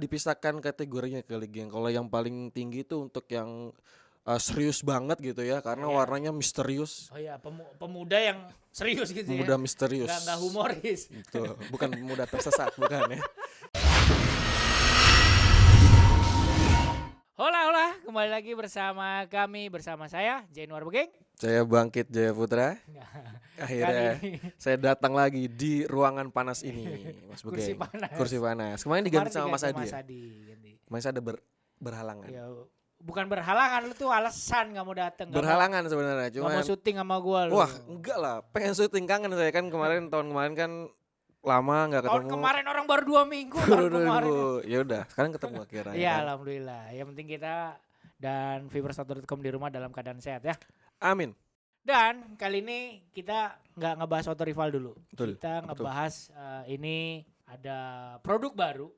Dipisahkan kategorinya kali, geng. Kalau yang paling tinggi itu untuk yang serius banget gitu ya, karena Iya. warnanya misterius. Oh ya, pemuda yang serius gitu ya. Pemuda misterius. Nggak humoris. Betul. Bukan pemuda tersesat, bukan ya. Hola, kembali lagi bersama saya Januar Begeng. Saya Bangkit Jaya Putra. Akhirnya Kali ini saya datang lagi di ruangan panas ini, Mas kursi Bugeng. panas. Kursi panas. Kemarin diganti sama Mas Adi. Mas Ya? Adi, ganti. Mas ada berhalangan. Ya, bukan berhalangan, lu tuh alasan nggak mau datang. Berhalangan sebenarnya, Nggak cuma mau syuting sama gua lu. wah, enggak lah. Pengen syuting, kangen saya kan tahun kemarin kan lama enggak ketemu. Tahun kemarin orang baru 2 minggu. Baru tahun kemarin. Ya udah, sekarang ketemu akhirnya. Iya, kan? alhamdulillah. Yang penting kita dan viewers.com di rumah dalam keadaan sehat ya. Amin. Dan kali ini kita nggak ngebahas auto rival dulu. Betul, Kita ngebahas ini ada produk baru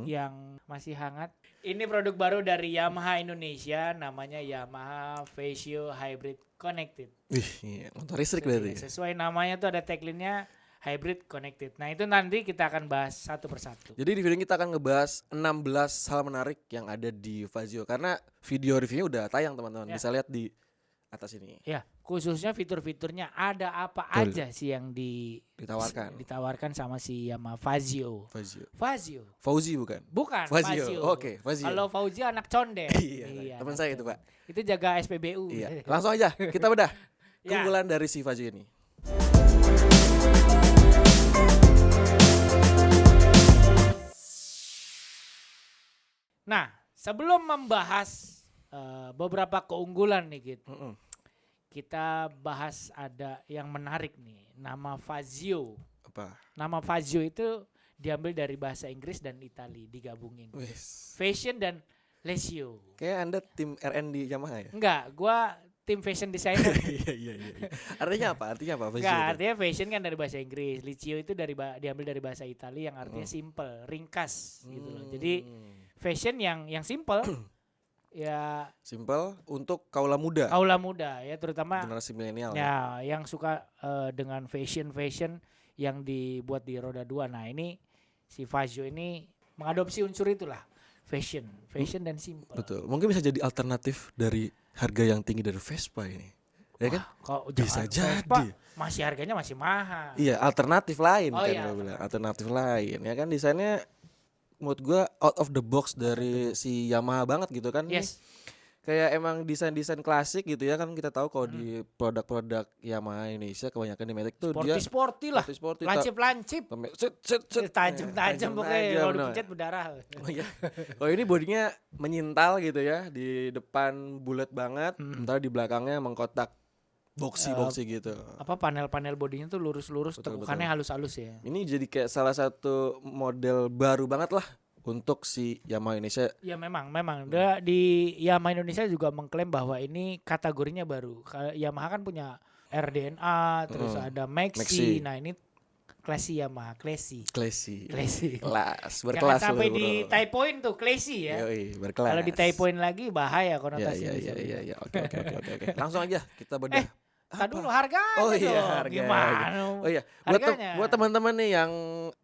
yang masih hangat. Ini produk baru dari Yamaha Indonesia, namanya Yamaha Phasio Hybrid Connected. Wih, iya, motor listrik berarti. Sesuai namanya tuh ada tagline-nya Hybrid Connected. Nah itu nanti kita akan bahas satu persatu. Jadi di video ini kita akan ngebahas 16 hal menarik yang ada di Phasio. Karena video reviewnya udah tayang teman-teman. Ya. Bisa lihat di atas ini. Ya, khususnya fitur-fiturnya ada apa Betul. aja sih yang ditawarkan sama si Yamaha Phasio. Phasio. Fauzi bukan? Bukan, Phasio. Phasio. Oke, Phasio. Kalau Fauzi anak condet. Iya, teman anak saya itu, condet. Pak. Itu jaga SPBU. Iya. Langsung aja kita bedah Ya. keunggulan dari si Phasio ini. Nah, sebelum membahas beberapa keunggulan nih Git, kita bahas ada yang menarik nih, nama Phasio. Apa? Nama Phasio itu diambil dari bahasa Inggris dan Itali digabungin. Wes. Fashion dan Lesio. Kayak Anda tim RN di Yamaha ya? Enggak, gua tim fashion designer. Iya. Artinya apa? Phasio Enggak, itu? artinya fashion kan dari bahasa Inggris. Licio itu diambil dari bahasa Italia yang artinya simple, ringkas gitu loh. Jadi fashion yang simple ya simple untuk kaula muda. kaula muda ya, terutama Generasi milenial. ya yang suka dengan fashion yang dibuat di roda 2. Nah, ini si Phasio ini mengadopsi unsur itulah. Fashion dan simple. Betul. Mungkin bisa jadi alternatif dari harga yang tinggi dari Vespa ini. Ya kan? Kok Bisa Vespa jadi. masih harganya masih mahal. Iya, alternatif lain Oh kan iya, gua bilang. Alternatif lain. Ya kan desainnya menurut gua out of the box dari si Yamaha banget gitu kan. Yes. Kayak emang desain-desain klasik gitu ya kan, kita tahu kalau di produk-produk Yamaha Indonesia kebanyakan di Matic tuh dia Sporty lah. sporty, Lancip. Tajam pokoknya. Kalau dipencet berdarah. Oh iya. Kalau ini bodinya menyintal gitu ya, di depan bulat banget, sementara di belakangnya mengkotak boxy gitu. Apa panel bodinya tuh lurus-lurus, Betul, tegukannya halus-halus ya. Ini jadi kayak salah satu model baru banget lah untuk si Yamaha Indonesia. Ya memang di Yamaha Indonesia juga mengklaim bahwa ini kategorinya baru. Yamaha kan punya RDNA, terus ada Maxi. Nah, ini Classy Yamaha, Classy. Kelas, Jangan berkelas sampai loh, di bro. typoin tuh Classy ya. Yoi, berkelas. Kalau di typoin lagi bahaya konotasinya. Iya. Oke. Langsung aja kita bedah. Tadi dulu harganya Oh iya, dong. harga. Gimana? Oh iya, Harganya. buat teman-teman nih yang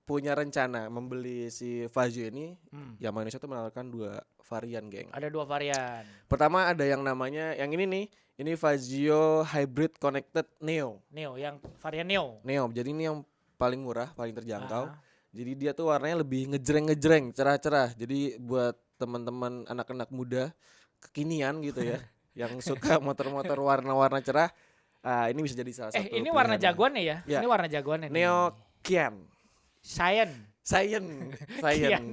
punya rencana membeli si Phasio ini, Yamaha Indonesia tuh menawarkan 2 varian, geng. Ada 2 varian. Pertama ada yang namanya, yang ini nih, ini Phasio Hybrid Connected Neo. Yang varian Neo. Jadi ini yang paling murah, paling terjangkau. Ah. Jadi dia tuh warnanya lebih ngejreng, cerah-cerah. Jadi buat teman-teman anak-anak muda kekinian gitu ya, yang suka motor-motor warna-warna cerah, ini bisa jadi salah satu. Ini warna pilihan. jagoannya ya? Ya. Ini warna jagoannya nih. Neo Kian. Cyan. Kian.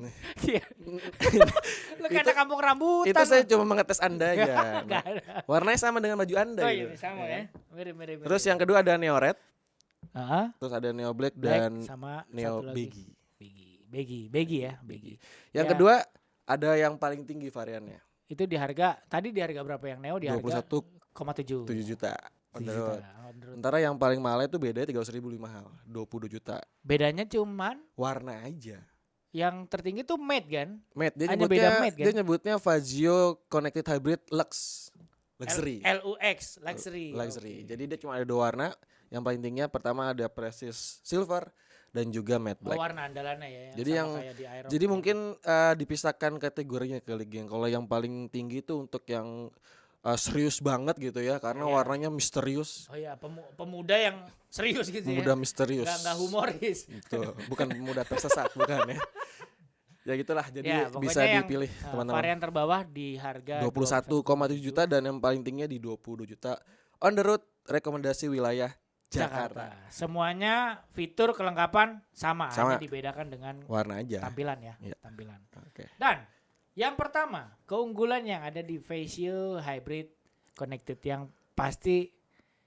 Lu kayak kampung rambutan. Itu saya cuma mengetes Anda aja. Nggak ada. Warnanya sama dengan baju Anda. Oh gitu. iya sama ya. Mirip. Terus yang kedua ada Neo Red, Heeh. terus ada Neo Black Black dan sama Neo satu lagi. Baggy. Baggy. Yang Ya. kedua ada yang paling tinggi variannya. Itu di harga berapa yang Neo? Di harga 21,7 juta. On the 7 road. juta. On the road. Sementara yang paling mahal itu bedanya 300.000 lebih mahal, 22 juta. Bedanya cuman Warna aja. yang tertinggi tuh matte kan? Matte, dia Hanya beda nyebutnya, matte, kan? dia nyebutnya Phasio Connected Hybrid Luxury. LUX Luxury. Luxury. Oke. Jadi dia cuma ada 2 warna. Yang paling tingginya pertama ada Precious Silver dan juga matte black. Warna andalannya ya. Jadi sama yang kayak di Aerox jadi gitu. mungkin dipisahkan kategorinya kali geng. Kalau yang paling tinggi itu untuk yang serius banget gitu ya, karena Iya. warnanya misterius. Oh iya, pemuda yang serius gitu Pemuda ya. misterius. Nggak humoris. Betul. Bukan pemuda tersesat, bukan ya. Ya gitulah. Jadi Ya, pokoknya bisa yang, dipilih teman-teman. varian terbawah di harga 21,7 juta dan yang paling tingginya di 22 juta. On the road, rekomendasi wilayah Jakarta. Semuanya fitur kelengkapan sama, Sama. hanya dibedakan dengan Warna aja. tampilan ya, Iya. tampilan. Oke. Dan yang pertama, keunggulan yang ada di Facio Hybrid Connected yang pasti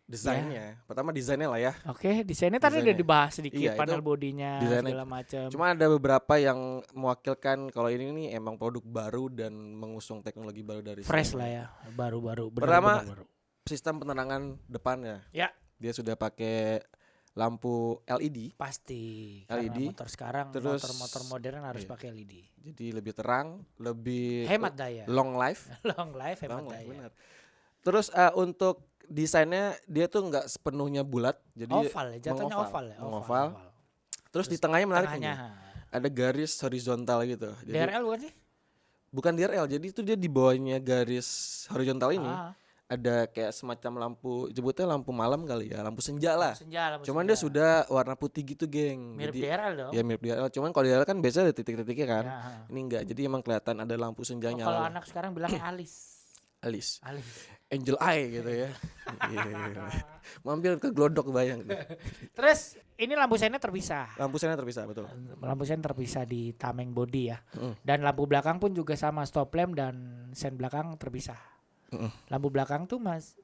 Desainnya. Pertama desainnya lah ya. oke, desainnya tadi udah Desainnya. dibahas sedikit, Iya, itu panel bodinya desainnya. segala macam. Cuma ada beberapa yang mewakilkan kalau ini nih emang produk baru dan mengusung teknologi baru dari Fresh Xiaomi. lah ya, baru-baru. Pertama, benar-benar baru. Sistem penerangan depannya. Ya. Dia sudah pakai lampu LED, Pasti. LED, Karena motor sekarang, terus motor-motor modern harus iya. pakai LED. jadi lebih terang, lebih Hemat daya. long life. Long life, hemat Long life, daya. benar. Terus untuk desainnya dia tuh nggak sepenuhnya bulat, jadi Oval ya, jatuhnya mengoval. oval ya. Mengoval. Terus di tengahnya menarik Tengahnya. nih. Ada garis horizontal gitu. Jadi DRL bukan sih? bukan DRL, jadi itu dia di bawahnya garis horizontal ini Ah, ada kayak semacam lampu, sebutnya lampu malam kali ya, lampu senja lah. senja. Cuman dia sudah warna putih gitu, geng. mirip Jadi DRL dong. ya mirip DRL, cuman kalau DRL kan biasa ada titik-titiknya kan. Ya. Ini enggak, jadi emang kelihatan ada lampu Oh, senjanya. kalau anak sekarang bilangnya alis. Alis, Alis. angel eye gitu ya. Iya. Mampir ke Glodok bayang. Terus ini lampu sennya terpisah. Lampu sennya terpisah, betul. Lampu sen terpisah di tameng body ya. Mm. Dan lampu belakang pun juga sama, stop lamp dan sen belakang terpisah. Lampu belakang tuh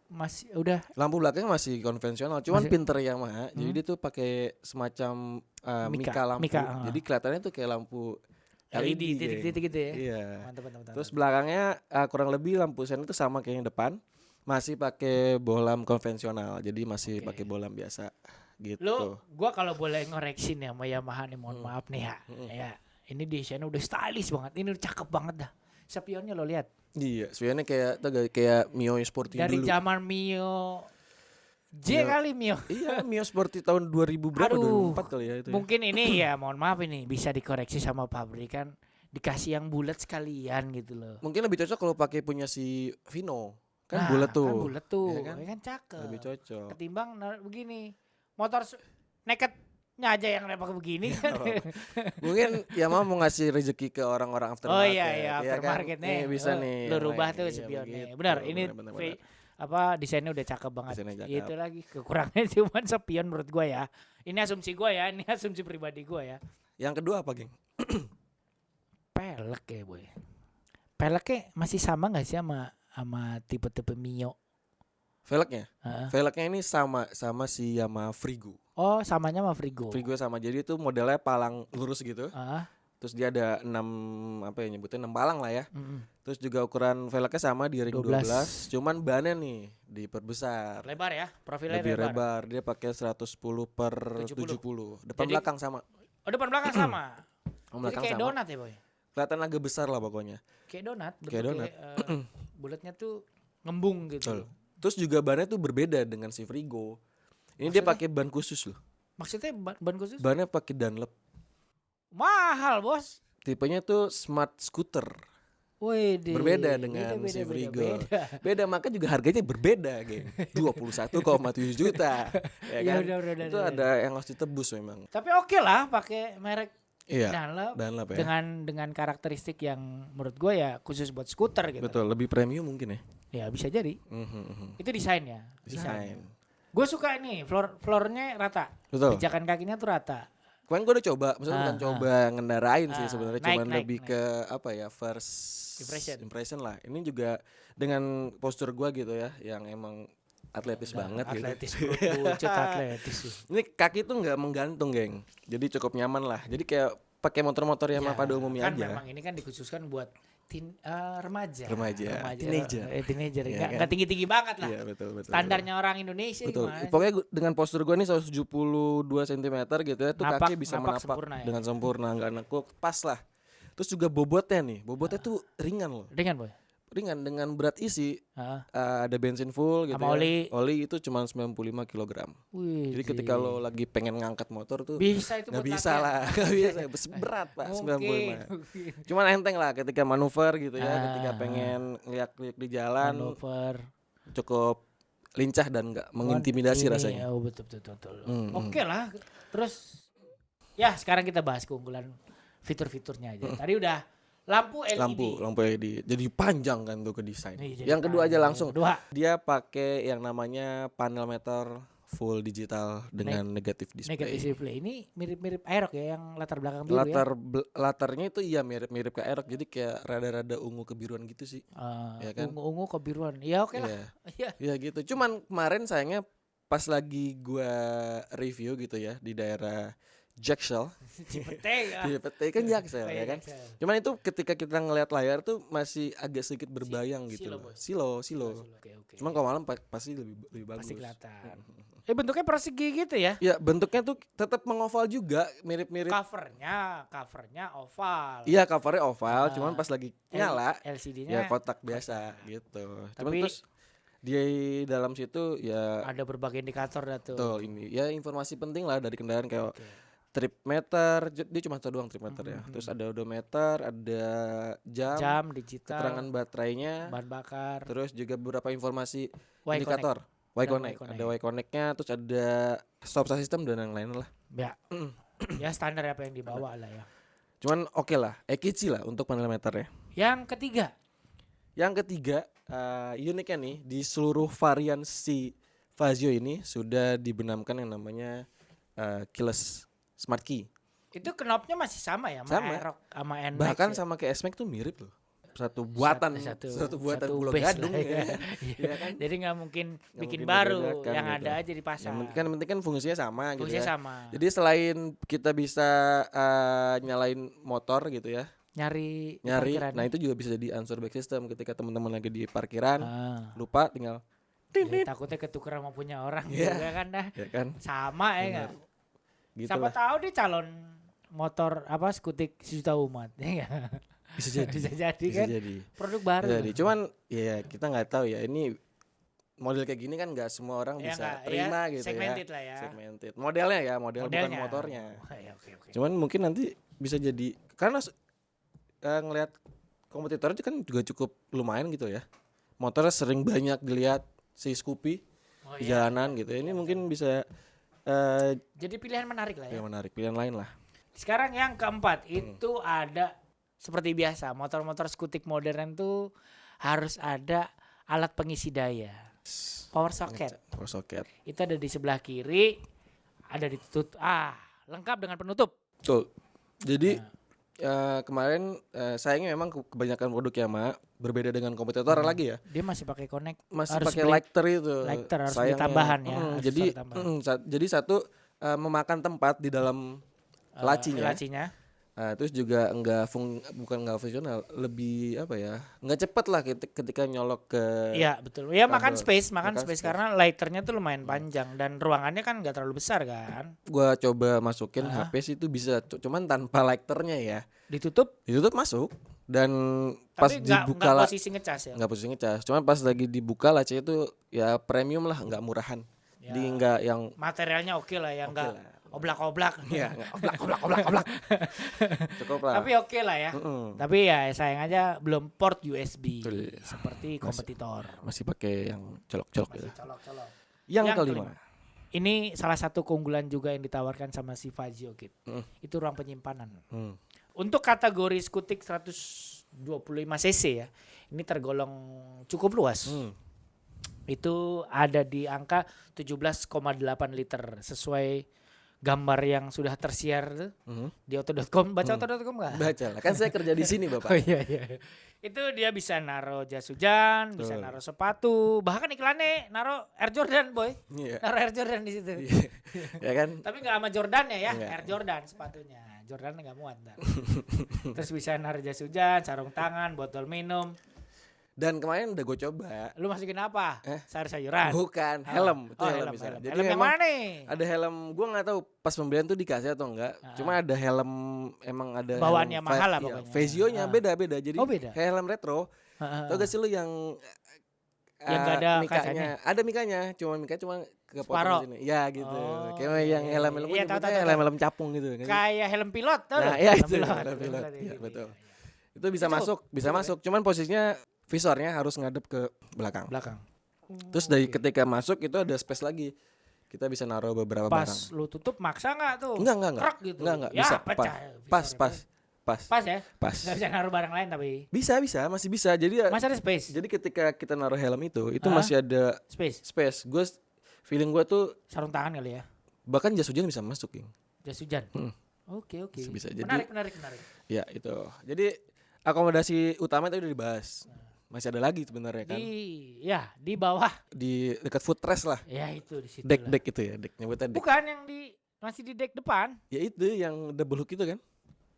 masih udah Lampu belakangnya masih konvensional, cuman Masih- pinter Yamaha. Jadi dia tuh pakai semacam mika lampu. Mika, Jadi kelihatannya tuh kayak lampu LED geng. titik-titik gitu ya. Iya. Mantap. Terus belakangnya kurang lebih lampu sen itu sama kayak yang depan, masih pakai bohlam konvensional. Jadi masih Oke. pakai bohlam biasa gitu. Lo, gua kalau boleh ngoreksin ya sama Yamaha nih, mohon maaf nih ya. Ya, ini desainnya udah stylish banget. Ini udah cakep banget dah. Spionnya lo lihat. Iya, sebenarnya kayak Mio Sporty Dari dulu. zaman Mio J Mio. kali Mio. Iya, Mio Sporty tahun 2000 berapa? Aduh, 2004 kali ya itu. Ya. Mungkin ini ya, mohon maaf ini bisa dikoreksi sama pabrikan, dikasih yang bulat sekalian gitu loh. Mungkin lebih cocok kalau pakai punya si Vino. Kan Nah, bulat tuh. Kan bulat tuh. Iya kan? Ya kan cakep. Lebih cocok. Ketimbang begini. Motor nakednya aja yang pakai begini kan. Mungkin Yamaha mau ngasih rezeki ke orang-orang aftermarket. Oh iya ya aftermarket kan? nih. Bisa Oh, nih. Lo yang rubah lain. tuh Iya, spionnya. begitu. Benar, ini Benar. desainnya udah cakep banget. Desainnya cakep. Itu lagi kekurangannya cuman spion menurut gua ya. Ini asumsi gua ya, ini asumsi pribadi gua ya. Yang kedua apa, geng? Pelek ya, boy. Peleknya masih sama nggak sih sama tipe-tipe Mio? Velgnya. Heeh. Velgnya ini sama si Yamaha Frigo. Oh, samanya sama Frigo. Frigo sama. Jadi itu modelnya palang lurus gitu. Heeh. Terus dia ada 6 apa ya nyebutnya 6 palang lah ya. Mm-mm. Terus juga ukuran velgnya sama di ring 12. 12. Cuman bannya nih diperbesar. Lebar ya, profilnya Lebih lebar. lebar. Dia pakai 110 per 70. 70. Depan Jadi- belakang sama. Oh, depan belakang sama. Jadi Belakang kayak sama. donat ya, boy. Kelihatan agak besar lah pokoknya. Kayak donat, Kayak donat. bulatnya tuh ngembung gitu. Betul. Terus juga bannya tuh berbeda dengan si Frigo. Ini dia Maksudnya? pakai ban khusus loh. Maksudnya ban khusus? Bannya pakai Dunlop. Mahal, Bos. Tipenya tuh smart scooter. Wih, Berbeda dengan si Frigo. Beda, maka juga harganya berbeda, geng. 21,7 juta. Ya Ya kan? udah, Itu ada yang harus ditebus memang. Tapi oke lah pakai merek Iya. Dunlop Dunlop ya. dengan karakteristik yang menurut gue ya khusus buat skuter gitu. Betul, lebih premium mungkin ya. Ya bisa jadi. Itu desainnya. Desain. Gue suka ini floornya rata. Betul. Pijakan kakinya tuh rata. Kemarin gue udah coba, maksudnya bukan coba ngendarain sih sebenarnya, naik, cuman naik, lebih naik. ke apa ya, first impression lah. Ini juga dengan postur gue gitu ya, yang emang atletis banget Atletis gitu. bucut atletis sih. Ini kaki tuh nggak menggantung, geng. Jadi cukup nyaman lah. Jadi kayak pakai motor-motor yang pada umumnya kan aja. memang ini kan dikhususkan buat remaja. Iya Teenager. Nggak kan? nggak tinggi-tinggi banget lah. Iya betul. Standarnya orang Indonesia Betul. gimana? Pokoknya dengan postur gue nih 172 cm gitu ya, tuh Napak- kaki bisa napak menapak sempurna ya? dengan sempurna, nggak nekuk, pas lah. Terus juga bobotnya nih, bobotnya tuh ringan loh. Dengan boy. ringan dengan berat isi. Heeh. Ada bensin full gitu Sama ya. oli. Oli itu cuma 95 kg. Wih. Jadi ketika lo lagi pengen ngangkat motor tuh bisa itu nggak buat bisa latihan. lah, nggak bisa. Berat Pak, 95. Mungkin. Cuman enteng lah ketika manuver gitu ya, ketika Ah. pengen ngeliat-liat di jalan Manuver. cukup lincah dan nggak mengintimidasi Ini, rasanya. Oh, betul. Hmm, Oke lah. Terus ya sekarang kita bahas keunggulan fitur-fiturnya aja. Tadi udah lampu LED. Lampu LED. Jadi panjang kan tuh ke desain. Nih, jadi Yang kedua aja panjang. langsung. Kedua, Dia pakai yang namanya panel meter full digital dengan negatif display. negatif display. Ini mirip-mirip Aerox ya yang latar belakang biru Latarnya itu iya mirip-mirip ke Aerox, jadi kayak rada-rada ungu kebiruan gitu sih. ya. Ya kan? Ungu-ungu kebiruan. Ya oke lah. Iya. Iya. Ya gitu. Cuman kemarin sayangnya pas lagi gua review gitu ya di daerah Jaksel, Cipete ya. di PT kan Jaksel ya kan. Cuman itu ketika kita ngelihat layar tuh masih agak sedikit berbayang gitu silo, loh. Boy. Silo. Oke. Cuman kalau malam pasti lebih bagus. Pasti kelihatan. Bentuknya persegi gitu ya. Ya bentuknya tuh tetap mengoval juga, mirip-mirip. Covernya oval. Iya covernya oval, cuman pas lagi nyala LCD-nya ya kotak biasa gitu. Cuman Tapi terus di dalam situ ya ada berbagai indikator dah tuh. betul ini ya informasi penting lah dari kendaraan kayak Oke. trip meter, dia cuma satu doang trip meter ya. Terus ada odometer, ada jam, digital, keterangan baterainya, bahan bakar, terus juga beberapa informasi Y-Connect. indikator. Y-Connect, Y-Connect. ada Y-Connect-nya, terus ada stop system dan yang lain lah. Ya. Ya standar apa yang dibawa lah ya. Cuman oke lah, ekici lah untuk panel meternya. Yang ketiga, Yang ketiga, uniknya nih di seluruh varian si Fazio ini sudah dibenamkan yang namanya keyless smart key. itu knopnya masih sama ya, Sama. Aerox sama NMAX. Bahkan ya? sama kayak S-Max tuh mirip loh. Satu buatan Pulau base Gadung lah ya. ya. Iya kan? Jadi nggak mungkin Nggak bikin mungkin baru, dibedakan yang gitu. ada aja dipasang. Yang penting kan fungsinya sama gitu Fungsinya ya. sama. Jadi selain kita bisa nyalain motor gitu ya, nyari nyari, parkiran. nah itu juga bisa jadi answer back system ketika teman-teman lagi di parkiran lupa tinggal Ya, takutnya ketuker sama punya orang juga kan dah. ya kan Sama ya Benar. enggak? gitu Siapa lah. tahu dia calon motor apa skutik sejuta umat ya enggak? Bisa jadi Bisa jadi bisa kan jadi produk baru. jadi cuman ya kita nggak tahu ya ini model kayak gini kan nggak semua orang Ya bisa enggak, terima ya, gitu segmented ya lah ya. segmented modelnya ya model bukan Modelnya. motornya Oh, ya, oke. cuman mungkin nanti bisa jadi karena ngelihat kompetitor itu kan juga cukup lumayan gitu ya motornya sering banyak dilihat si Scoopy Oh, di iya. jalanan gitu ini mungkin bisa Jadi pilihan menarik lah ya. yang menarik pilihan lain lah. Sekarang yang keempat itu ada seperti biasa motor-motor skutik modern tuh harus ada alat pengisi daya. Power socket. Power socket. Itu ada di sebelah kiri, ada ditutup. Lengkap dengan penutup. Betul. Jadi kemarin sayangnya memang kebanyakan produk Yamaha berbeda dengan kompetitor lagi ya. Dia masih pakai connect. Masih Harus pakai beli lighter itu. lighter, harus beli Sayangnya. tambahan ya, Jadi aksesoris tambahan. jadi satu memakan tempat di dalam lacinya. Terus juga bukan enggak fungsional, lebih apa ya? Enggak cepat lah ketika nyolok ke Iya betul. Ya makan kabel. space Makan space. karena lighternya tuh lumayan panjang dan ruangannya kan nggak terlalu besar kan. Gua coba masukin HP sih itu bisa, cuman tanpa lighternya ya. Ditutup. Masuk dan pas Tapi dibuka nggak posisi ngecas ya. nggak posisi ngecas. Cuman pas lagi dibuka lacanya itu ya premium lah, nggak murahan. Ya. Jadi nggak yang Materialnya oke lah ya, Oke nggak lah. oblak-oblak. ya oblak. Cukup lah. Tapi oke lah ya. Mm-mm. Tapi ya sayang aja belum port USB Betul. seperti kompetitor. Masih pakai yang colok-colok gitu. Masih colok-colok. Yang Yang kelima. Ini salah satu keunggulan juga yang ditawarkan sama si Fazio Kit. Mm. Itu ruang penyimpanan. Hmm. Untuk kategori skutik 125 cc ya, ini tergolong cukup luas. Hmm. Itu ada di angka 17,8 liter sesuai gambar yang sudah tersiar tuh Mhm. di auto.com. Baca auto.com nggak? Baca lah. Kan saya kerja di sini, Bapak. Oh iya. Itu dia bisa naruh jas hujan, bisa Betul. naruh sepatu, bahkan iklannya naruh Air Jordan boy, Iya. naruh Air Jordan di situ. Ya kan? Tapi nggak sama Jordan ya, Nggak. Air Jordan sepatunya. Jordan nggak muat. Ntar. Terus bisa naruh jas hujan, sarung tangan, botol minum. Dan kemarin udah gue coba. Lu masukin apa? Eh? Sayur-sayuran. Bukan, helm. Itu helm bisa. Helm. Jadi Helm yang memang mana nih? ada helm, gue nggak tahu pas pembelian tuh dikasih atau enggak. Cuma ada helm, emang ada Bawaan helm Yamaha lah iya, pokoknya. Vazio-nya beda-beda. Jadi beda. kayak helm retro. Tau gak sih lu yang nggak ada mikanya? kacanya? Ada mikanya, cuma Separoh. kepotong sini. Ya gitu. Oh, Kayak yang iya. helm-helm Iya, tahu. helm-helm capung gitu. Kayak helm pilot tau Nah, lo? iya Helm itu helm pilot. Iya, betul. Itu bisa Cukup. masuk. Cuman posisinya visornya harus ngadep ke belakang. Terus dari Oke. ketika masuk itu ada space lagi. Kita bisa naruh beberapa Pas barang. lu tutup maksa nggak tuh? Enggak. Krek gitu. Enggak, Ya, bisa. pecah. Pas. Pas ya? Pas. Nggak bisa naruh barang lain tapi. Bisa, masih bisa. Jadi Masih ada space. jadi ketika kita naruh helm itu masih ada Space. Feeling gue tuh Sarung tangan kali ya. bahkan jas hujan bisa masuk, King. Jas hujan. Hmm. Oke. Bisa. Jadi Menarik. ya itu. Jadi akomodasi utama itu udah dibahas. Masih ada lagi sebenarnya kan. Di bawah. Di dekat footrest lah. Ya itu di situ. Deck itu ya, deck nyebutnya deck. Bukan yang masih di deck depan. Ya itu yang double hook itu kan.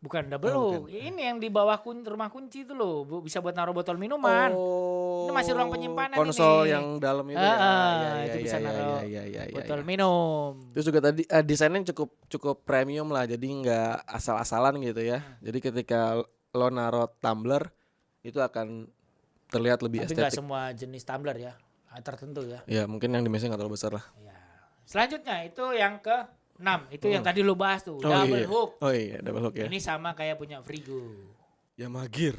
Bukan double Oh, hook. Ini yang di bawah rumah kunci itu loh. Bisa buat naruh botol minuman. Oh. Ini masih ruang penyimpanan konsol ini. yang dalam itu Itu bisa naruh botol ya. minum. Terus juga tadi desainnya cukup premium lah, jadi nggak asal-asalan gitu ya. Jadi ketika lo naruh tumbler itu akan terlihat lebih Tapi nggak estetik. semua jenis tumbler ya. Tertentu ya. Ya mungkin yang di meja nggak terlalu besar lah. Ya. Selanjutnya itu yang ke-6. Itu yang tadi lu bahas tuh. Oh, Double iya. hook. Oh iya, double hook ya. Ini sama kayak punya Frigo. Yamaha Gear.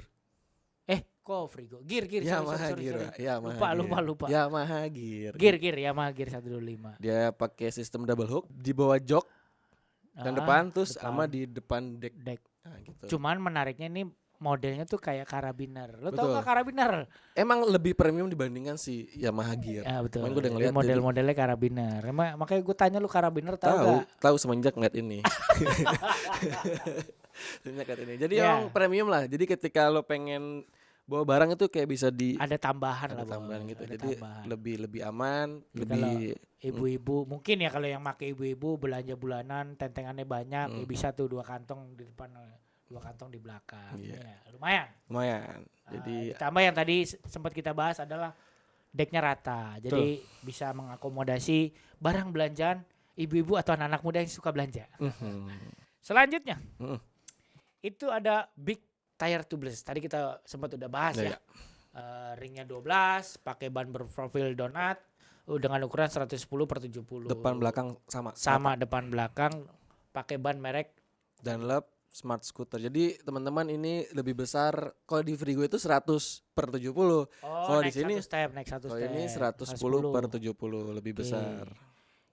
Kok Frigo? Gear. Yamaha Sorry. Gear. Yamaha Lupa. Gear. Yamaha Gear. Gear Yamaha Gear 125. Dia pakai sistem double hook di bawah jok dan depan terus sama di depan deck. Nah, gitu. Cuman menariknya ini modelnya tuh kayak karabiner. Lo tau Betul. gak karabiner? Emang lebih premium dibandingkan si Yamaha Gear. Ya betul. Emang gue udah ngeliat Model-modelnya karabiner. Makanya gue tanya lu karabiner tahu gak? tahu semenjak ngeliat ini. Semenjak ngeliat ini. Jadi emang premium lah. Jadi ketika lo pengen bawa barang itu kayak bisa ada tambahan ada lah. tambahan gitu. Ada Jadi tambahan. lebih aman, Jadi lebih ibu-ibu mungkin ya kalau yang pakai ibu-ibu belanja bulanan tentengannya banyak ya bisa tuh 2 kantong di depan 2 kantong di belakang. Iya. Ya, lumayan. Jadi Ditambah yang tadi sempat kita bahas adalah decknya rata. Jadi bisa mengakomodasi barang belanjaan ibu-ibu atau anak-anak muda yang suka belanja. Selanjutnya itu ada big tire tubeless. Tadi kita sempat udah bahas ya. Ringnya 12, pakai ban berprofil donat dengan ukuran 110/70. depan belakang Sama depan belakang, pakai ban merek Dunlop Smart Scooter. Jadi teman-teman ini lebih besar. Kalau di Frigo itu 100/70. Kalau di sini naik satu kalau step. ini 110/70 lebih besar.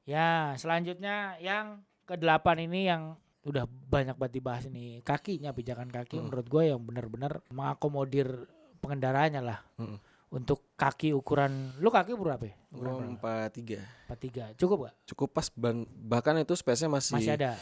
Ya, selanjutnya yang ke-8 ini yang udah banyak banget dibahas ini. Kakinya, pijakan kaki menurut gue yang benar-benar mengakomodir pengendaranya lah. Untuk kaki ukuran, lu kaki berapa ya? Ukuran 43. 43. Cukup gak? Cukup pas bahkan itu space-nya masih ada.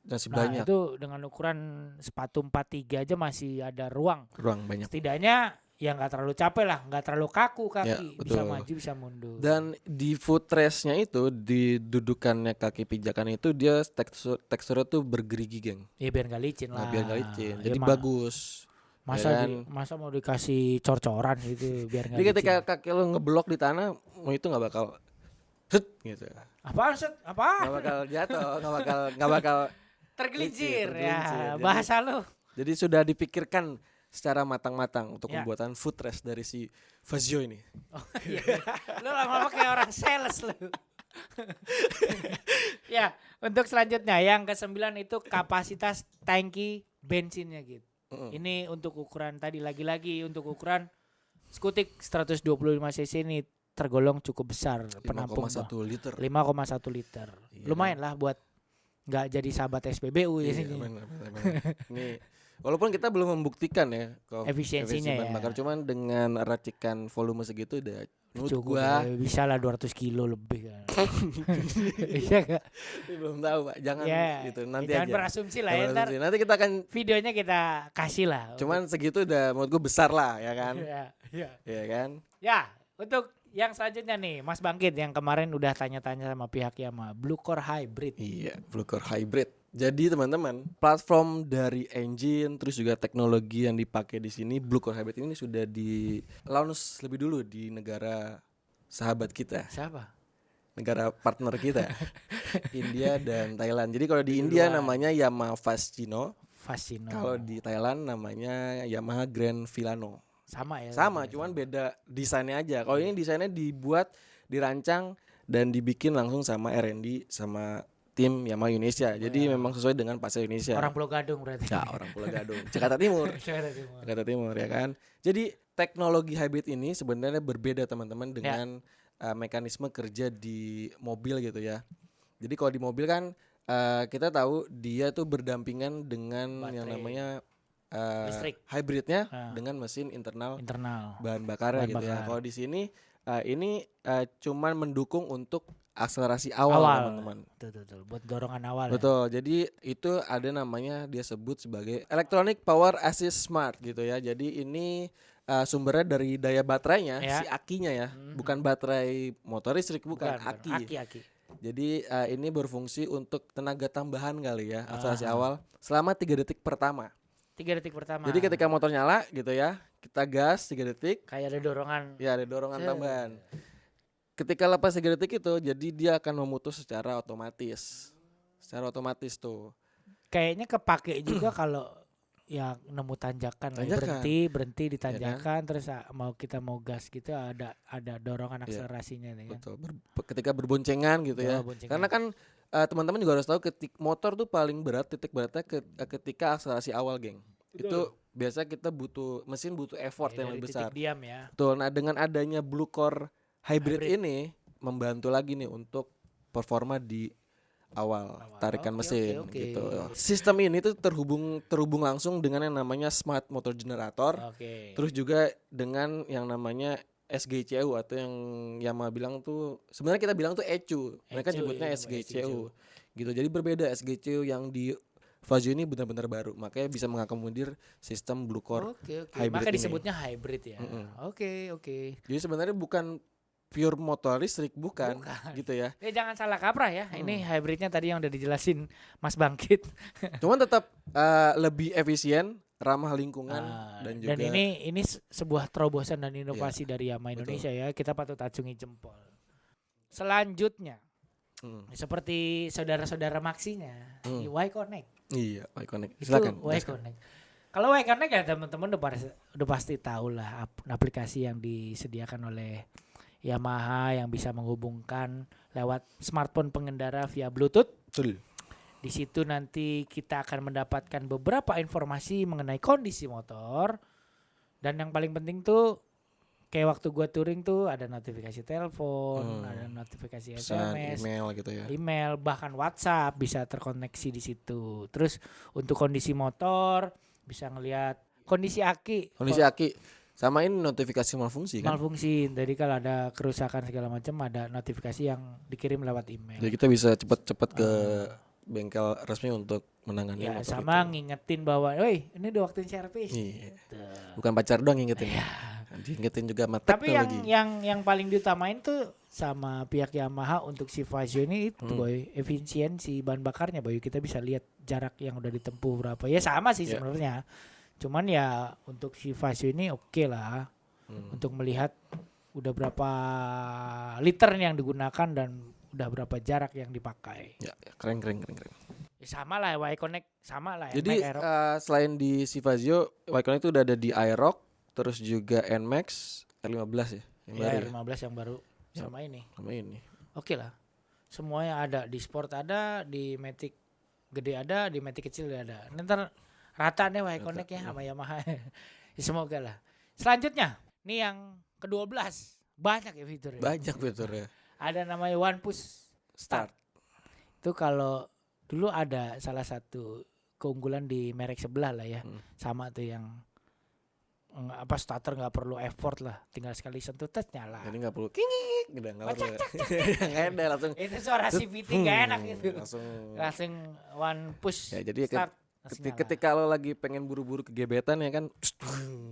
Masih Nah, banyak. itu dengan ukuran sepatu 43 aja masih ada ruang. Ruang banyak. Setidaknya ya nggak terlalu capek lah, nggak terlalu kaku kaki, Ya, bisa betul. maju bisa mundur. Dan di footrest-nya itu, di dudukannya kaki pijakan itu dia teksturnya tuh bergerigi, geng. Ya biar nggak licin lah. Nah, biar nggak licin. Ya, Jadi bagus. Masa ya kan? masa mau dikasih cor-coran gitu biar nggak Jadi licin. ketika kaki lo ngeblok di tanah, itu nggak bakal gitu. Apaan set? Apaan? Nggak bakal jatuh, nggak bakal Tergelincir tergelincir. ya. Jadi- Bahasa lu. Jadi sudah dipikirkan secara matang-matang untuk Ya. pembuatan footrest dari si Vazio ini. Iya. Lu lama-lama kayak orang sales lu. Ya, untuk selanjutnya yang ke-9 itu kapasitas tangki bensinnya gitu. Ini untuk ukuran tadi lagi-lagi untuk ukuran skutik 125 cc ini tergolong cukup besar penampung 5,1 liter. 5,1 liter. Iya. Lumayan lah buat nggak jadi sahabat SPBU ya Iya, sini. benar. Ini walaupun kita belum membuktikan ya kalau Efisiensinya efisiensi bahan ya. bakar, cuman dengan racikan volume segitu udah menurut Cukup gua ya, bisa lah 200 kilo lebih kan. Iya gak? belum tahu, Pak. Jangan Ya, gitu nanti jangan aja. berasumsi lah ya. Jangan Ntar berasumsi. Nanti kita akan videonya kita kasih lah. cuman segitu udah menurut gua besar lah ya kan. Iya. Ya kan? Ya, untuk yang selanjutnya nih, Mas Bangkit yang kemarin udah tanya-tanya sama pihak Yamaha, Blue Core Hybrid. Iya, Blue Core Hybrid. Jadi teman-teman, platform dari engine terus juga teknologi yang dipakai di sini Blue Core Hybrid ini sudah di launch lebih dulu di negara sahabat kita, Siapa? negara partner kita, India dan Thailand. Jadi kalau di India Duluan. namanya Yamaha Fascino, Fasino. kalau di Thailand namanya Yamaha Grand Filano. Sama ya. Sama, cuman beda desainnya aja. Kalau ini desainnya dibuat, dirancang dan dibikin langsung sama R&D sama tim Yamaha Indonesia. Jadi memang sesuai dengan pasar Indonesia. Orang Pulau Gadung berarti. Ya, orang Pulau Gadung, Jakarta Timur. Jakarta Timur. Jakarta Timur ya kan. Jadi teknologi hybrid ini sebenarnya berbeda teman-teman dengan mekanisme kerja di mobil gitu ya. Jadi kalau di mobil kan kita tahu dia tuh berdampingan dengan yang Baterai. namanya Listrik. hybridnya dengan mesin internal Internal. bahan bakarnya Bahan gitu ya. bakar. Kalau di sini ini cuman mendukung untuk akselerasi awal teman-teman. Betul. Buat dorongan awal. Betul. Jadi itu ada namanya dia sebut sebagai Electronic Power Assist Smart gitu ya. Jadi ini sumbernya dari daya baterainya, Ya. si akinya ya, bukan baterai motor listrik, bukan aki. Aki. Jadi ini berfungsi untuk tenaga tambahan kali ya, akselerasi awal selama 3 detik pertama. 3 detik pertama. Jadi ketika motor nyala gitu ya, kita gas 3 detik, kayak ada dorongan. ya ada dorongan tambahan. Ketika lepas 3 detik itu, jadi dia akan memutus secara otomatis. Secara otomatis tuh. Kayaknya kepake juga kalau ya nemu tanjakan, berhenti di tanjakan, terus mau gas gitu ada dorongan akselerasinya nih kan. Betul. Ketika berboncengan gitu ya. Karena kan teman-teman juga harus tahu motor tuh paling berat, titik beratnya ketika akselerasi awal, geng. Itu biasa kita mesin butuh effort yang lebih besar. Titik diam ya. Betul. Nah, dengan adanya Blue Core Hybrid ini membantu lagi nih untuk performa di awal tarikan mesin gitu. Sistem ini tuh terhubung langsung dengan yang namanya Smart Motor Generator. Terus juga dengan yang namanya SGCU atau yang Yamaha bilang tuh sebenarnya kita bilang tuh ECU. Mereka nyebutnya SGCU. Gitu. Jadi berbeda SGCU yang di Fazio ini benar-benar baru, makanya bisa mengakomodir sistem Blue Core Hybrid. Maka disebutnya hybrid ya. Oke. Jadi sebenarnya bukan pure motor listrik, bukan gitu ya. Jangan salah kaprah ya. Ini hybridnya tadi yang udah dijelasin Mas Bangkit. Cuman tetap lebih efisien, ramah lingkungan dan juga. Dan ini sebuah terobosan dan inovasi dari Yamaha Indonesia ya. Kita patut acungi jempol. Selanjutnya seperti saudara-saudara maksinya, Y-Connect. Iya, Y-Connect. Silakan. Y-Connect. Kalau Y-Connect ya teman-teman udah pasti tahu lah aplikasi yang disediakan oleh Yamaha yang bisa menghubungkan lewat smartphone pengendara via Bluetooth. Betul. Di situ nanti kita akan mendapatkan beberapa informasi mengenai kondisi motor. Dan yang paling penting tuh kayak waktu gua touring tuh ada notifikasi telepon, ada notifikasi SMS, email gitu ya. Email, bahkan WhatsApp bisa terkoneksi di situ. Terus untuk kondisi motor bisa ngelihat kondisi aki. Sama ini notifikasi malfungsi kan? Malfungsi. Jadi kalau ada kerusakan segala macam ada notifikasi yang dikirim lewat email. Jadi kita bisa cepat-cepat ke bengkel resmi untuk menangani ya, motor sama itu. ngingetin bahwa, "Woi, ini udah waktunya servis." Iya. Bukan pacar doang ngingetin. Diingetin juga sama teknologi. Tapi yang paling diutamain tuh sama pihak Yamaha untuk si Fazio ini itu boy, efisiensi bahan bakarnya boy. Kita bisa lihat jarak yang udah ditempuh berapa. Ya sama sih sebenarnya. Cuman ya untuk si Fazio ini oke lah. Untuk melihat udah berapa liter yang digunakan dan udah berapa jarak yang dipakai. Ya, keren. Ya sama lah Y-Connect, sama lah. Jadi selain di Fazio, Y-Connect itu udah ada di Aerox, terus juga NMAX R15 ya. Yang R15 yang baru sama ini. Oke lah. Semuanya ada, di Sport ada, di Matic gede ada, di Matic kecil ada. Ntar rata deh Y-Connect ya sama Yamaha. Ya, semoga lah. Selanjutnya, nih yang ke-12. Banyak ya fiturnya. Banyak fiturnya. Ada namanya One Push Start. Itu kalau dulu ada salah satu keunggulan di merek sebelah lah ya. Sama tuh yang starter nggak perlu effort lah, tinggal sekali sentuh tes nyala. Jadi nggak perlu kingik gitu, nggak perlu. Nggak ada langsung. Itu suara CVT nggak enak gitu. Langsung One Push ya, jadi Start. langsung nyala. Ketika lo lagi pengen buru-buru kegebetan ya kan.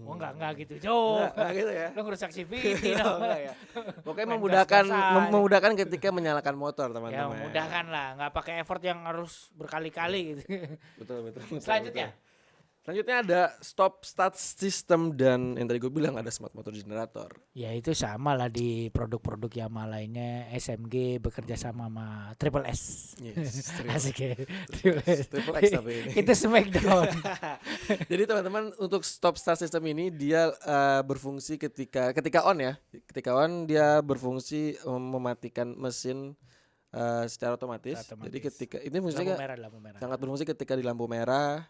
Oh enggak gitu Jo. Enggak gitu ya. Lo ngerusak CVT Oh, no. enggak ya. Pokoknya Main memudahkan gas-gasan. memudahkan ketika menyalakan motor Ya teman-teman. memudahkan lah, nggak pakai effort yang harus berkali-kali gitu. Betul. Selanjutnya, Selanjutnya ada stop start system dan yang tadi gue bilang ada smart motor generator. ya itu sama lah di produk-produk Yamaha lainnya. SMG bekerja sama Triple S. Yes, Asik ya. Triple S. Triple X tapi ini. Itu Smackdown. Jadi teman-teman untuk stop start system ini dia berfungsi ketika on ya. Ketika on dia berfungsi mematikan mesin secara otomatis. Jadi ketika ini fungsinya Lampu merah. sangat berfungsi ketika di lampu merah,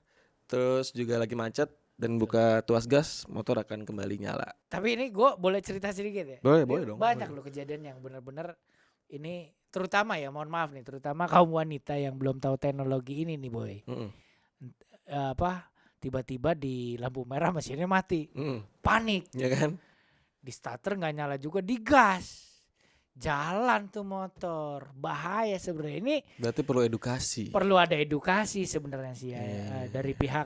terus juga lagi macet dan buka tuas gas, motor akan kembali nyala. Tapi ini gue boleh cerita sedikit ya. Boleh dong. Banyak loh kejadian yang benar-benar ini terutama ya, mohon maaf nih, terutama kaum wanita yang belum tahu teknologi ini nih boy. Tiba-tiba di lampu merah mesinnya mati. Panik. Ya kan? Di starter nggak nyala juga, digas. Jalan tuh motor. Bahaya sebenarnya. Ini Berarti perlu edukasi. perlu ada edukasi sebenarnya sih ya. Dari pihak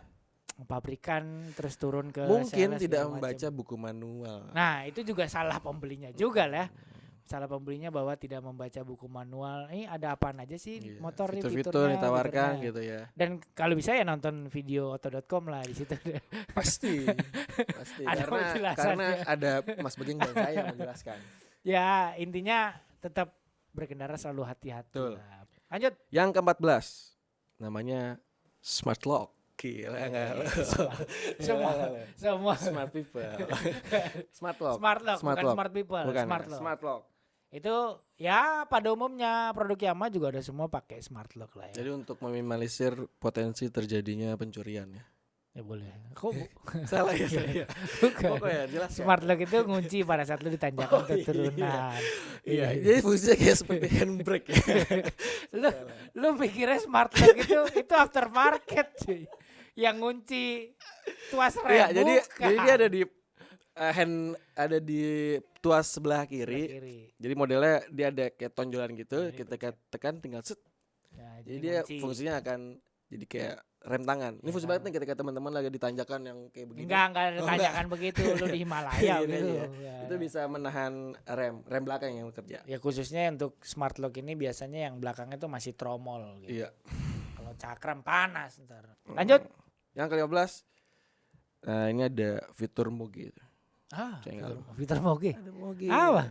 pabrikan terus turun ke Mungkin sales tidak segala membaca macam. buku manual. Nah, itu juga salah pembelinya juga lah. Salah pembelinya bahwa tidak membaca buku manual. Ini ada apaan aja sih Iya, motor ini fitur-fitur fiturnya, ditawarkan fiturnya. gitu ya. Dan kalau bisa ya nonton video auto.com lah di situ. Pasti. Ada karena penjelasannya. ada Mas Begeng dan saya yang menjelaskan. Ya, intinya tetap berkendara selalu hati-hati. Betul. lah. Lanjut. Yang ke-14 namanya smart lock. Gila enggak? Semua Smart people. Smart lock. smart lock, bukan lock. smart people, Bukan, smart ya, lock. smart lock. Itu ya pada umumnya produk Yamaha juga ada semua pakai smart lock lah ya. Jadi untuk meminimalisir potensi terjadinya pencurian ya. Ya boleh. Kok Salah ya saya. bukan. Pokoknya jelas ya. Smart lock itu ngunci pada saat lu ditanjakan Oh, ke iya. turunan. Iya, jadi fungsinya kayak seperti handbrake ya. Lu pikirnya smart lock itu aftermarket cuy. Yang ngunci tuas rem. Iya, jadi bukan. dia ada di di tuas sebelah Kiri. kiri. Jadi modelnya dia ada kayak tonjolan gitu, Jadi kita tekan tinggal set. Ya, Jadi dia ngunci. fungsinya akan jadi kayak rem tangan. Ini fungsi banget nih ketika teman-teman lagi ditanjakan yang kayak begini. Enggak ada Oh, tanjakan begitu lu di Himalaya Iya, gitu. iya. Ya. Itu bisa menahan rem belakang yang bekerja. Ya khususnya untuk smart lock ini biasanya yang belakangnya tuh masih tromol gitu. Iya. Kalau cakram panas ntar. Lanjut. Yang ke-15 nah ini ada fitur Moge. Fitur Moge. Ada Moge. Apa?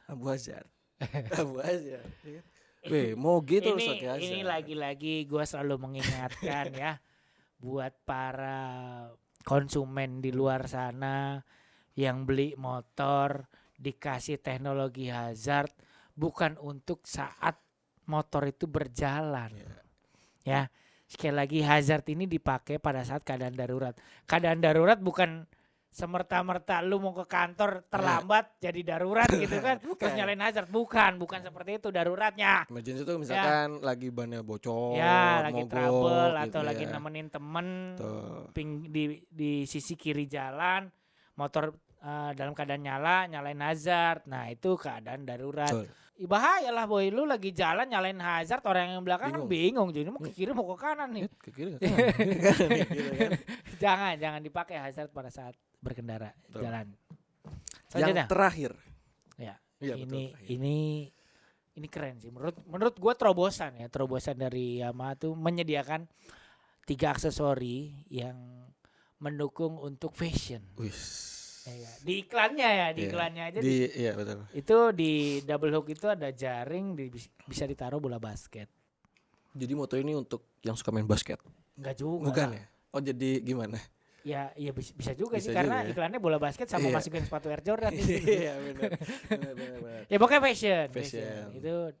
Abu Azhar. Abu Azhar. Weh, Moge tuh ini Azhar. ini lagi-lagi gue selalu mengingatkan ya buat para konsumen di luar sana yang beli motor dikasih teknologi hazard bukan untuk saat motor itu berjalan. Ya. Sekali lagi hazard ini dipakai pada saat keadaan darurat. Keadaan darurat bukan semerta-merta lu mau ke kantor terlambat jadi darurat gitu kan. Terus nyalain hazard. Bukan seperti itu daruratnya. Emergency itu misalkan lagi bannya bocor, Ya, lagi mogok, trouble gitu atau lagi ya. nemenin temen Tuh. di sisi kiri jalan, motor dalam keadaan nyalain hazard. Nah, itu keadaan darurat. Betul. Bahaya lah boy, lu lagi jalan nyalain hazard, orang yang belakang kan bingung. Jadi mau ke kiri mau ke kanan nih. Ke kiri ke kanan nih, gitu kan. Jangan dipakai hazard pada saat berkendara. Betul. Jalan. Yang Selanjutnya. terakhir. Ya. Iya, betul, terakhir. Ini keren sih. Menurut gua terobosan dari Yamaha tuh menyediakan 3 aksesori yang mendukung untuk fashion. Wis. Ya, di iklannya aja. Iya betul. Itu di double hook itu ada jaring bisa ditaruh bola basket. Jadi moto ini untuk yang suka main basket. Enggak juga. Bukan ya? Oh jadi gimana? Ya bisa juga Bisa sih karena juga ya. iklannya bola basket sama Iya. masukin sepatu Air Jordan. Iya benar. Ya pokoknya fashion. Fashion. Itu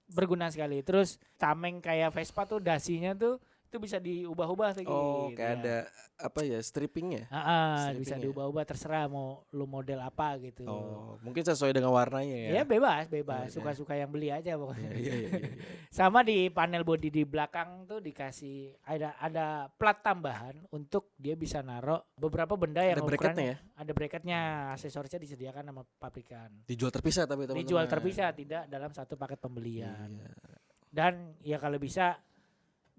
berguna sekali. Terus tameng kayak Vespa tuh dasinya tuh itu bisa diubah-ubah tuh Oh, gitu, kayak ya. ada apa ya? Strippingnya? Bisa strippingnya. diubah-ubah terserah mau lu model apa gitu. Oh, mungkin sesuai dengan warnanya ya. Ya bebas, Oh, iya. suka-suka yang beli aja pokoknya. Iya. Sama di panel bodi di belakang tuh dikasih ada plat tambahan untuk dia bisa naruh beberapa benda yang Ada bracketnya ya? Ada bracketnya, aksesorisnya disediakan sama pabrikan. Dijual terpisah tapi teman-teman. Dijual terpisah, tidak dalam satu paket pembelian. Iya. Dan ya kalau bisa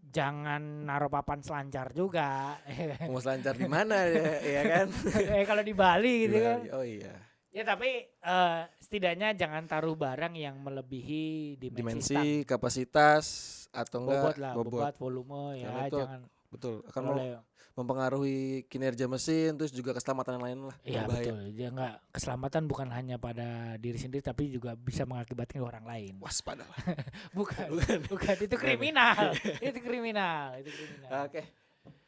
jangan naruh papan selancar juga. Mau selancar di mana ya kan? Kalau di Bali gitu Di kan. Bali. Oh iya. Ya tapi setidaknya jangan taruh barang yang melebihi dimensi stang. Dimensi, kapasitas atau Bobot enggak lah, bobot volume ya, Karena itu jangan betul akan oleh. mempengaruhi kinerja mesin, terus juga keselamatan lain lah. Iya Berbahaya. betul. Dia enggak, keselamatan bukan hanya pada diri sendiri tapi juga bisa mengakibatkan orang lain. Waspada lah. Bukan itu kriminal. Itu kriminal. Oke.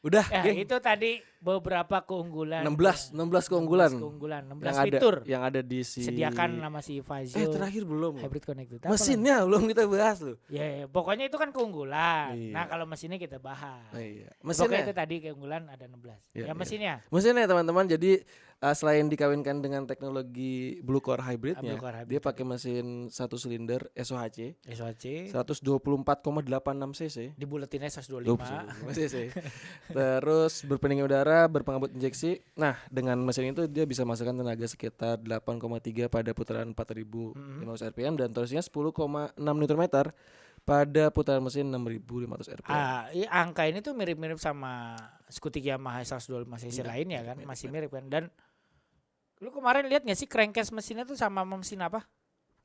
Udah, Ya, geng. itu tadi beberapa keunggulan. 16 keunggulan. 16 fitur. Yang ada di si Sediakan nama si Fazio. terakhir belum. Hybrid Connected. Mesinnya belum kita bahas loh. Ya, pokoknya itu kan keunggulan. Iya. Nah, kalau mesinnya kita bahas. Iya. Pokoknya Mesinnya. itu tadi keunggulan ada 16. Iya, Ya, mesinnya. Mesinnya teman-teman, jadi selain dikawinkan dengan teknologi Blue Core Hybridnya, Blue Core Hybrid dia pakai mesin 1 silinder SOHC SOHC 124,86 cc. dibuletinnya 125. 25 cc. Terus berpendingin udara, berpengabut injeksi. Nah, dengan mesin itu dia bisa menghasilkan tenaga sekitar 8,3 pada putaran 4.500 rpm dan torsinya 10,6 Nm pada putaran mesin 6.500 rpm. Angka ini tuh mirip-mirip sama skutik Yamaha 125 cc lain ya kan, masih mirip kan. Dan lu kemarin lihat nggak sih crankcase mesinnya tuh sama mesin apa?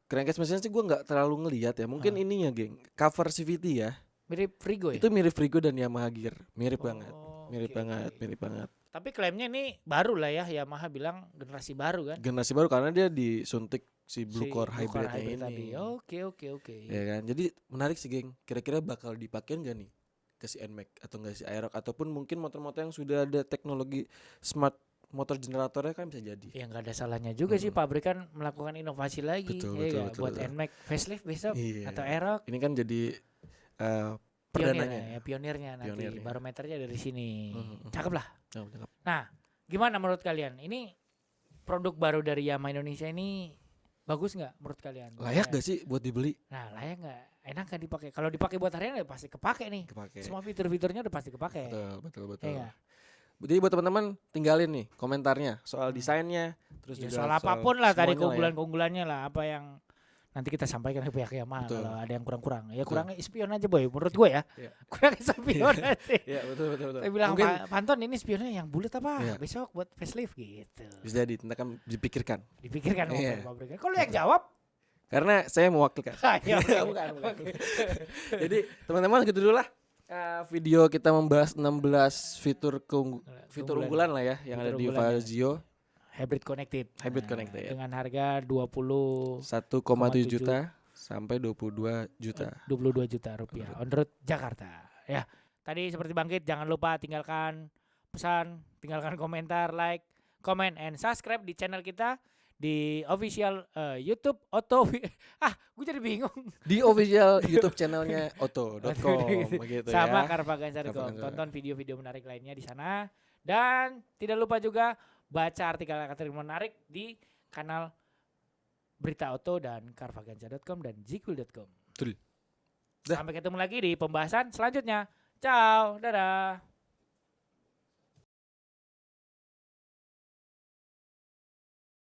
Crankcase mesinnya sih gue nggak terlalu ngelihat ya. Mungkin ininya, geng. Cover CVT ya. Mirip Frigo ya? Itu mirip Frigo dan Yamaha Gear. Mirip banget. Mirip oke, banget, oke. mirip banget. Tapi klaimnya ini baru lah ya, Yamaha bilang generasi baru kan? Generasi baru karena dia disuntik si Blue Core Blue Core Hybridnya ini. tadi. Oke. Ya kan. Jadi menarik sih, geng. Kira-kira bakal dipakai nggak nih ke si NMAX atau enggak si Aerox ataupun mungkin motor-motor yang sudah ada teknologi smart motor generatornya kan bisa jadi. Ya nggak ada salahnya juga sih, pabrik kan melakukan inovasi lagi. Betul, Buat betul. NMAX facelift besok Iya. atau Aerox. Ini kan jadi Pionirnya perdananya. nanti Pionirnya. barometernya dari sini. Mhm. Cakep lah. Oh, cakep. Nah, gimana menurut kalian? Ini produk baru dari Yamaha Indonesia ini bagus nggak menurut kalian? Layak gak sih buat dibeli? Nah, layak nggak? Enak nggak dipakai? Kalau dipakai buat harian ya pasti kepake nih. Kepake. Semua fitur-fiturnya udah pasti kepake. Betul. Iya nggak? Jadi buat teman-teman tinggalin nih komentarnya soal desainnya, terus Ya, juga soal apapun lah tadi semuanya lah ya. keunggulan-keunggulannya lah, apa yang nanti kita sampaikan ke pihak Yamaha Betul. kalau ada yang kurang-kurang. Ya Betul. kurangnya spion aja boy, menurut gue ya. Iya. Kurang spion aja. Iya, betul. Saya bilang Mungkin Panton ini spionnya yang bulat apa? Iya. Besok buat facelift gitu. bisa jadi, nanti kan dipikirkan. Dipikirkan Iya. pabriknya. Kalau yang jawab, Karena saya mewakilkan. ya, bukan. Jadi teman-teman gitu dulu lah. Video kita membahas 16 fitur fitur unggulan lah ya yang ada di Fitur unggulan ya. Fazio Hybrid Connected. Hybrid Connected ya. Dengan harga 20 1,7 juta sampai 22 juta. 22 juta rupiah on road Jakarta. Ya. Tadi seperti Bangkit, jangan lupa tinggalkan pesan, tinggalkan komentar, like, comment and subscribe di channel kita di official YouTube Auto. Gue jadi bingung. Di official YouTube channelnya oto.com begitu Sama ya. Carvaganza.com. Carvaganza. Tonton video-video menarik lainnya di sana. Dan tidak lupa juga baca artikel-artikel menarik di kanal Berita Auto dan Carvaganza.com dan Zikul.com. Betul. Dah. Sampai ketemu lagi di pembahasan selanjutnya. Ciao, dadah.